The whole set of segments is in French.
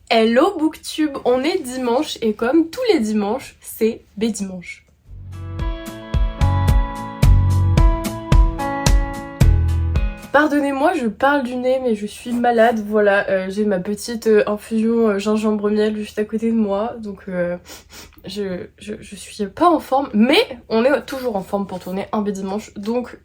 Hello Booktube, on est dimanche et comme tous les dimanches, c'est Bédimanche. Pardonnez-moi, je parle du nez, mais je suis malade, voilà, j'ai ma petite infusion gingembre-miel juste à côté de moi, donc je suis pas en forme, mais on est toujours en forme pour tourner un Bédimanche, donc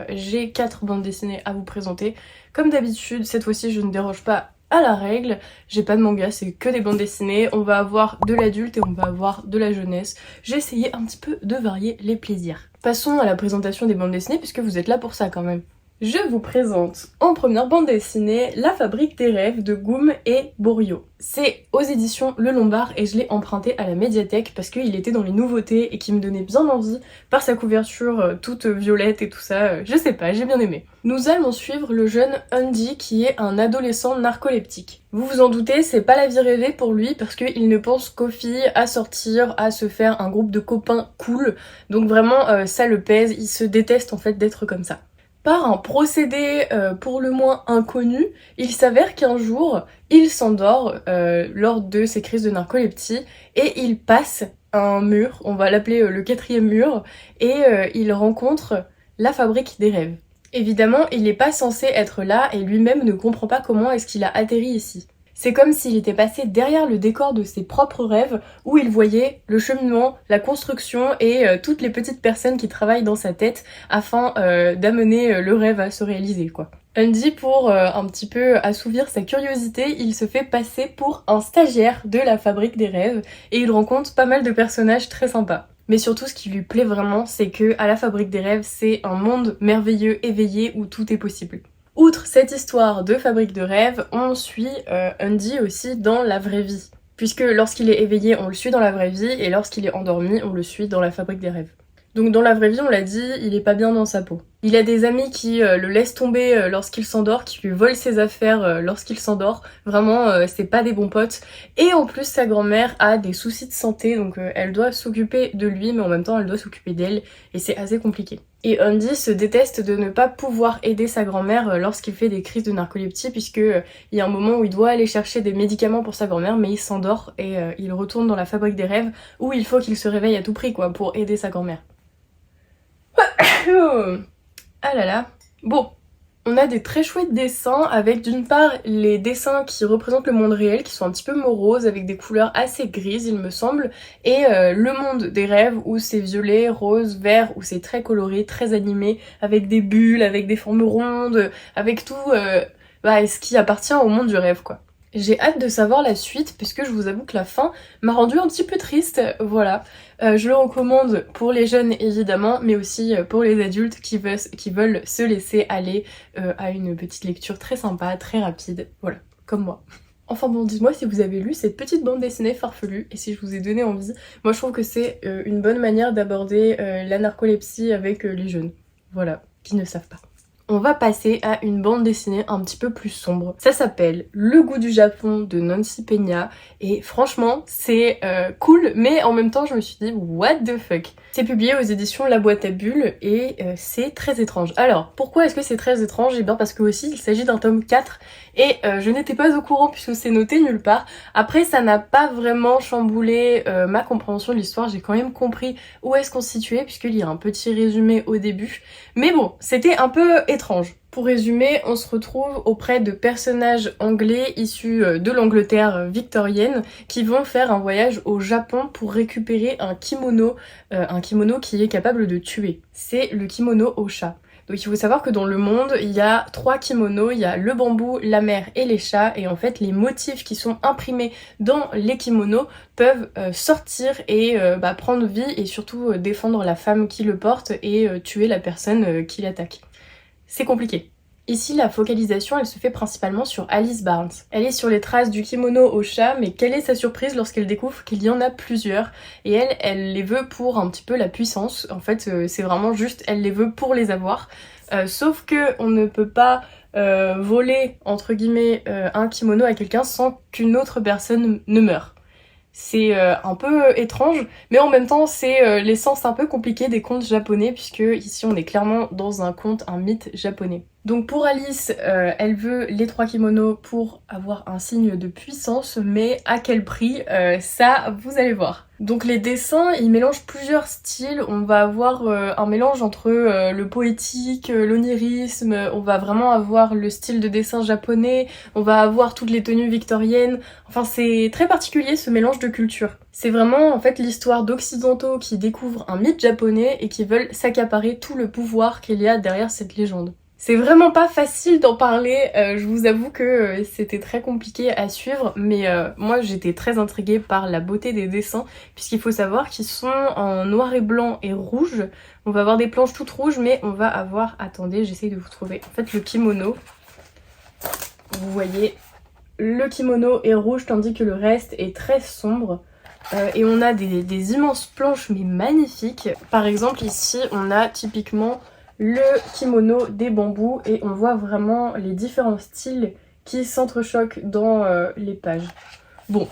j'ai 4 bandes dessinées à vous présenter. Comme d'habitude, cette fois-ci je ne déroge pas à la règle, j'ai pas de manga, c'est que des bandes dessinées, on va avoir de l'adulte et on va avoir de la jeunesse. J'ai essayé un petit peu de varier les plaisirs. Passons à la présentation des bandes dessinées puisque vous êtes là pour ça quand même. Je vous présente en première bande dessinée La Fabrique des Rêves de Goom et Borio. C'est aux éditions Le Lombard et je l'ai emprunté à la médiathèque parce qu'il était dans les nouveautés et qui me donnait bien envie par sa couverture toute violette et tout ça, je sais pas, j'ai bien aimé. Nous allons suivre le jeune Andy qui est un adolescent narcoleptique. Vous vous en doutez, c'est pas la vie rêvée pour lui parce qu'il ne pense qu'aux filles, à sortir, à se faire un groupe de copains cool. Donc vraiment ça le pèse, il se déteste en fait d'être comme ça. Par un procédé pour le moins inconnu, il s'avère qu'un jour, il s'endort lors de ses crises de narcolepsie et il passe un mur, on va l'appeler le 4e mur, et il rencontre la Fabrique des Rêves. Évidemment, il n'est pas censé être là et lui-même ne comprend pas comment est-ce qu'il a atterri ici. C'est comme s'il était passé derrière le décor de ses propres rêves où il voyait le cheminement, la construction et toutes les petites personnes qui travaillent dans sa tête afin d'amener le rêve à se réaliser quoi. Andy, pour un petit peu assouvir sa curiosité, il se fait passer pour un stagiaire de la Fabrique des Rêves et il rencontre pas mal de personnages très sympas. Mais surtout, ce qui lui plaît vraiment, c'est que à la Fabrique des Rêves, c'est un monde merveilleux, éveillé où tout est possible. Outre cette histoire de Fabrique de Rêves, on suit Andy aussi dans la vraie vie. Puisque lorsqu'il est éveillé, on le suit dans la vraie vie, et lorsqu'il est endormi, on le suit dans la Fabrique des Rêves. Donc dans la vraie vie, on l'a dit, il est pas bien dans sa peau. Il a des amis qui le laissent tomber lorsqu'il s'endort, qui lui volent ses affaires lorsqu'il s'endort. Vraiment, c'est pas des bons potes. Et en plus, sa grand-mère a des soucis de santé, donc elle doit s'occuper de lui, mais en même temps, elle doit s'occuper d'elle, et c'est assez compliqué. Et Andy se déteste de ne pas pouvoir aider sa grand-mère lorsqu'il fait des crises de narcolepsie, puisque il y a un moment où il doit aller chercher des médicaments pour sa grand-mère, mais il s'endort et il retourne dans la Fabrique des Rêves, où il faut qu'il se réveille à tout prix, quoi, pour aider sa grand-mère. Ah là là. Bon, on a des très chouettes dessins avec d'une part les dessins qui représentent le monde réel qui sont un petit peu moroses avec des couleurs assez grises il me semble et le monde des rêves où c'est violet, rose, vert où c'est très coloré, très animé avec des bulles, avec des formes rondes, avec tout ce qui appartient au monde du rêve quoi. J'ai hâte de savoir la suite puisque je vous avoue que la fin m'a rendue un petit peu triste, voilà. Je le recommande pour les jeunes évidemment, mais aussi pour les adultes qui veulent se laisser aller à une petite lecture très sympa, très rapide, voilà, comme moi. Enfin bon, dites-moi si vous avez lu cette petite bande dessinée farfelue et si je vous ai donné envie. Moi je trouve que c'est une bonne manière d'aborder la narcolepsie avec les jeunes, voilà, qui ne savent pas. On va passer à une bande dessinée un petit peu plus sombre. Ça s'appelle Le goût du Japon de Nancy Peña et franchement c'est cool mais en même temps je me suis dit what the fuck. C'est publié aux éditions La Boîte à Bulles et c'est très étrange. Alors pourquoi est-ce que c'est très étrange? Eh bien parce que aussi il s'agit d'un tome 4 et je n'étais pas au courant puisque c'est noté nulle part. Après ça n'a pas vraiment chamboulé ma compréhension de l'histoire, j'ai quand même compris où est-ce qu'on se situait puisqu'il y a un petit résumé au début. Mais bon, c'était un peu étrange. Pour résumer, on se retrouve auprès de personnages anglais issus de l'Angleterre victorienne qui vont faire un voyage au Japon pour récupérer un kimono qui est capable de tuer. C'est le kimono au chat. Donc il faut savoir que dans le monde, il y a 3 kimonos, il y a le bambou, la mer et les chats, et en fait les motifs qui sont imprimés dans les kimonos peuvent sortir et prendre vie et surtout défendre la femme qui le porte et tuer la personne qui l'attaque. C'est compliqué. Ici, la focalisation, elle se fait principalement sur Alice Barnes. Elle est sur les traces du kimono au chat, mais quelle est sa surprise lorsqu'elle découvre qu'il y en a plusieurs. Et elle les veut pour un petit peu la puissance. En fait, c'est vraiment juste, elle les veut pour les avoir. Sauf que on ne peut pas voler, entre guillemets, un kimono à quelqu'un sans qu'une autre personne ne meure. C'est un peu étrange, mais en même temps c'est l'essence un peu compliquée des contes japonais puisque ici on est clairement dans un conte, un mythe japonais. Donc pour Alice, elle veut les 3 kimonos pour avoir un signe de puissance, mais à quel prix, ça vous allez voir. Donc les dessins, ils mélangent plusieurs styles. On va avoir un mélange entre le poétique, l'onirisme, on va vraiment avoir le style de dessin japonais, on va avoir toutes les tenues victoriennes. Enfin c'est très particulier ce mélange de cultures. C'est vraiment en fait l'histoire d'occidentaux qui découvrent un mythe japonais et qui veulent s'accaparer tout le pouvoir qu'il y a derrière cette légende. C'est vraiment pas facile d'en parler, je vous avoue que c'était très compliqué à suivre, mais moi j'étais très intriguée par la beauté des dessins, puisqu'il faut savoir qu'ils sont en noir et blanc et rouge. On va avoir des planches toutes rouges, mais on va avoir, attendez, j'essaye de vous trouver, en fait le kimono, vous voyez, le kimono est rouge tandis que le reste est très sombre. Et on a des immenses planches mais magnifiques. Par exemple ici on a typiquement le kimono des bambous et on voit vraiment les différents styles qui s'entrechoquent dans les pages. Bon,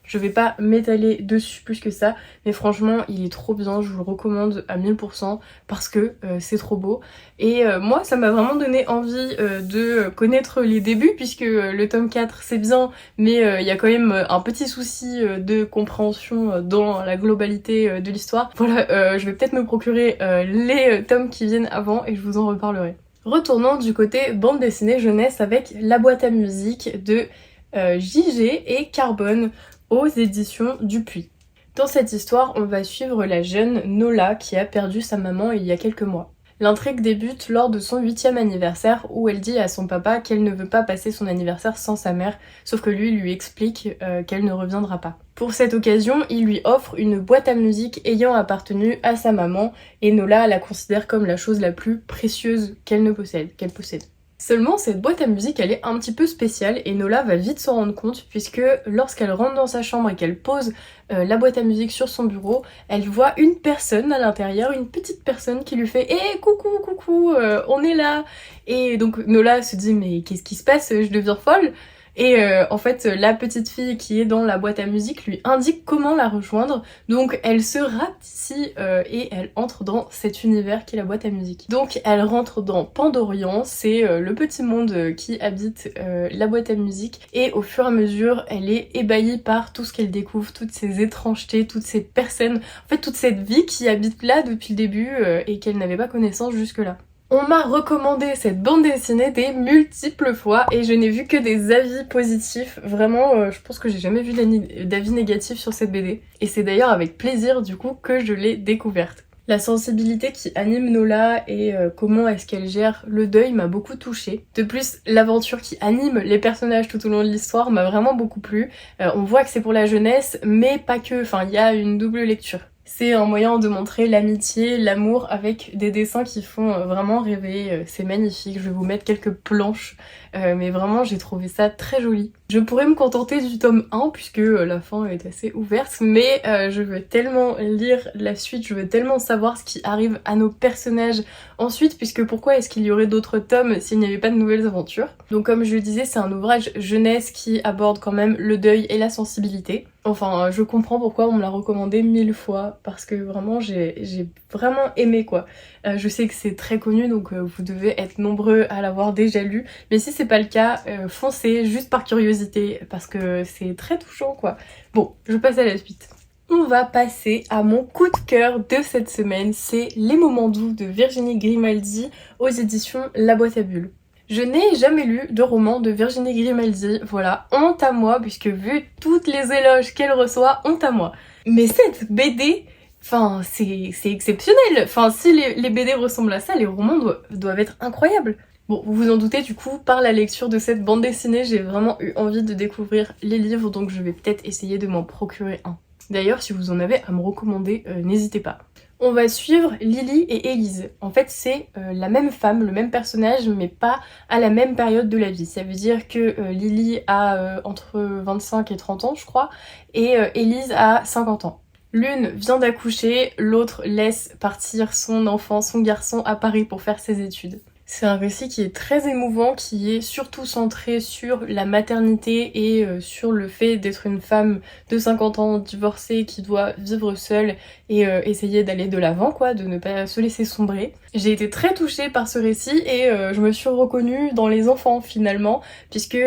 je vais pas m'étaler dessus plus que ça, mais franchement il est trop bien, je vous le recommande à 1000% parce que c'est trop beau. Et moi ça m'a vraiment donné envie de connaître les débuts, puisque le tome 4 c'est bien, mais il y a quand même un petit souci de compréhension dans la globalité de l'histoire. Voilà, je vais peut-être me procurer les tomes qui viennent avant et je vous en reparlerai. Retournons du côté bande dessinée jeunesse avec La boîte à musique de JG et Carbone aux éditions Dupuis. Dans cette histoire, on va suivre la jeune Nola qui a perdu sa maman il y a quelques mois. L'intrigue débute lors de son 8e anniversaire où elle dit à son papa qu'elle ne veut pas passer son anniversaire sans sa mère, sauf que lui explique qu'elle ne reviendra pas. Pour cette occasion, il lui offre une boîte à musique ayant appartenu à sa maman et Nola la considère comme la chose la plus précieuse qu'elle possède. Seulement, cette boîte à musique, elle est un petit peu spéciale et Nola va vite s'en rendre compte, puisque lorsqu'elle rentre dans sa chambre et qu'elle pose la boîte à musique sur son bureau, elle voit une personne à l'intérieur, une petite personne qui lui fait « Eh, coucou, on est là !» Et donc Nola se dit « Mais qu'est-ce qui se passe? Je deviens folle !» Et en fait, la petite fille qui est dans la boîte à musique lui indique comment la rejoindre. Donc elle se rapetit et elle entre dans cet univers qui est la boîte à musique. Donc elle rentre dans Pandorian, c'est le petit monde qui habite la boîte à musique. Et au fur et à mesure, elle est ébahie par tout ce qu'elle découvre, toutes ces étrangetés, toutes ces personnes, en fait toute cette vie qui habite là depuis le début et qu'elle n'avait pas connaissance jusque-là. On m'a recommandé cette bande dessinée des multiples fois et je n'ai vu que des avis positifs. Vraiment, je pense que j'ai jamais vu d'avis négatifs sur cette BD. Et c'est d'ailleurs avec plaisir du coup que je l'ai découverte. La sensibilité qui anime Nola et comment est-ce qu'elle gère le deuil m'a beaucoup touchée. De plus, l'aventure qui anime les personnages tout au long de l'histoire m'a vraiment beaucoup plu. On voit que c'est pour la jeunesse, mais pas que, enfin il y a une double lecture. C'est un moyen de montrer l'amitié, l'amour avec des dessins qui font vraiment rêver, c'est magnifique. Je vais vous mettre quelques planches, mais vraiment j'ai trouvé ça très joli. Je pourrais me contenter du tome 1 puisque la fin est assez ouverte, mais je veux tellement lire la suite, je veux tellement savoir ce qui arrive à nos personnages ensuite, puisque pourquoi est-ce qu'il y aurait d'autres tomes s'il n'y avait pas de nouvelles aventures? Donc comme je le disais, c'est un ouvrage jeunesse qui aborde quand même le deuil et la sensibilité. Enfin, je comprends pourquoi on me l'a recommandé 1000 fois, parce que vraiment j'ai vraiment aimé quoi. Je sais que c'est très connu, donc vous devez être nombreux à l'avoir déjà lu, mais si c'est pas le cas, foncez juste par curiosité, parce que c'est très touchant quoi. Bon, je passe à la suite. On va passer à mon coup de cœur de cette semaine, c'est Les Moments Doux de Virginie Grimaldi aux éditions La Boîte à Bulles. Je n'ai jamais lu de roman de Virginie Grimaldi, voilà, honte à moi, puisque vu toutes les éloges qu'elle reçoit, honte à moi. Mais cette BD, enfin, c'est exceptionnel. Enfin, si les BD ressemblent à ça, les romans doivent être incroyables. Bon, vous vous en doutez, du coup, par la lecture de cette bande dessinée, j'ai vraiment eu envie de découvrir les livres, donc je vais peut-être essayer de m'en procurer un. D'ailleurs, si vous en avez à me recommander, n'hésitez pas. On va suivre Lily et Élise. En fait, c'est la même femme, le même personnage, mais pas à la même période de la vie. Ça veut dire que Lily a entre 25 et 30 ans, je crois, et Élise a 50 ans. L'une vient d'accoucher, l'autre laisse partir son enfant, son garçon, à Paris pour faire ses études. C'est un récit qui est très émouvant, qui est surtout centré sur la maternité et sur le fait d'être une femme de 50 ans divorcée qui doit vivre seule et essayer d'aller de l'avant quoi, de ne pas se laisser sombrer. J'ai été très touchée par ce récit et je me suis reconnue dans les enfants finalement, puisque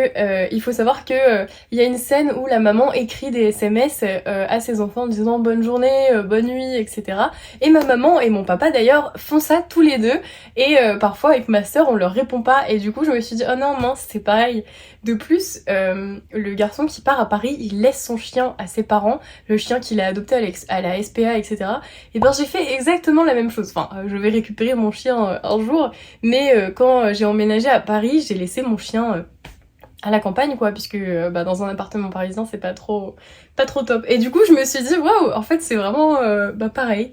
il faut savoir que il y a une scène où la maman écrit des SMS à ses enfants en disant bonne journée, bonne nuit, etc. Et ma maman et mon papa d'ailleurs font ça tous les deux et parfois avec ma sœur on leur répond pas et du coup je me suis dit oh non mince c'est pareil. De plus le garçon qui part à Paris il laisse son chien à ses parents, le chien qu'il a adopté à la SPA etc. Et ben j'ai fait exactement la même chose, enfin je vais récupérer mon chien un jour mais quand j'ai emménagé à Paris j'ai laissé mon chien à la campagne quoi, puisque dans un appartement parisien c'est pas trop top. Et du coup je me suis dit waouh en fait c'est vraiment pareil.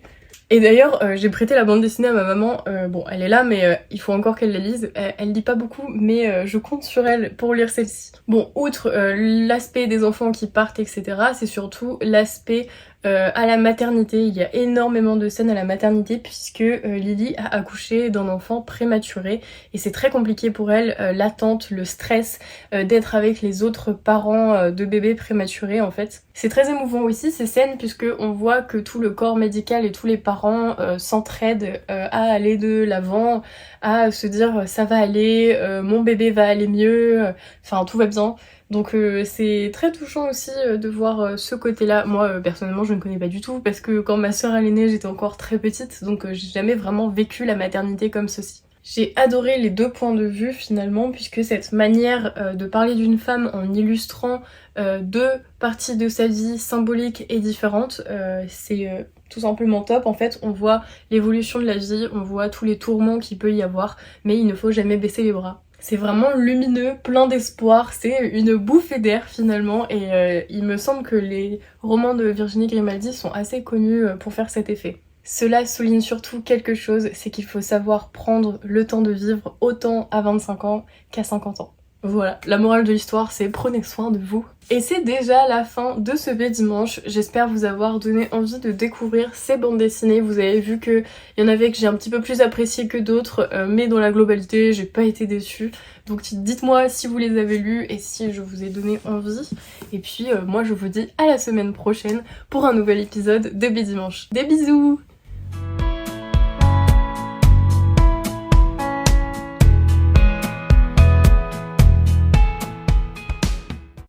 Et d'ailleurs, j'ai prêté la bande dessinée à ma maman, bon elle est là mais il faut encore qu'elle la lise, elle lit pas beaucoup mais je compte sur elle pour lire celle-ci. Bon, outre l'aspect des enfants qui partent etc, c'est surtout l'aspect à la maternité. Il y a énormément de scènes à la maternité puisque Lily a accouché d'un enfant prématuré et c'est très compliqué pour elle, l'attente, le stress d'être avec les autres parents de bébés prématurés en fait. C'est très émouvant aussi ces scènes puisque on voit que tout le corps médical et tous les parents s'entraident à aller de l'avant, à se dire ça va aller, mon bébé va aller mieux, enfin tout va bien. Donc c'est très touchant aussi de voir ce côté-là. Moi personnellement je ne connais pas du tout parce que quand ma soeur elle est née j'étais encore très petite donc j'ai jamais vraiment vécu la maternité comme ceci. J'ai adoré les deux points de vue finalement puisque cette manière de parler d'une femme en illustrant deux parties de sa vie symboliques et différentes, c'est tout simplement top. En fait on voit l'évolution de la vie, on voit tous les tourments qu'il peut y avoir mais il ne faut jamais baisser les bras. C'est vraiment lumineux, plein d'espoir, c'est une bouffée d'air finalement et il me semble que les romans de Virginie Grimaldi sont assez connus pour faire cet effet. Cela souligne surtout quelque chose, c'est qu'il faut savoir prendre le temps de vivre autant à 25 ans qu'à 50 ans. Voilà, la morale de l'histoire c'est prenez soin de vous. Et c'est déjà la fin de ce dimanche, j'espère vous avoir donné envie de découvrir ces bandes dessinées. Vous avez vu qu'il y en avait que j'ai un petit peu plus apprécié que d'autres, mais dans la globalité j'ai pas été déçue. Donc dites-moi si vous les avez lus et si je vous ai donné envie. Et puis moi je vous dis à la semaine prochaine pour un nouvel épisode de dimanche. Des bisous!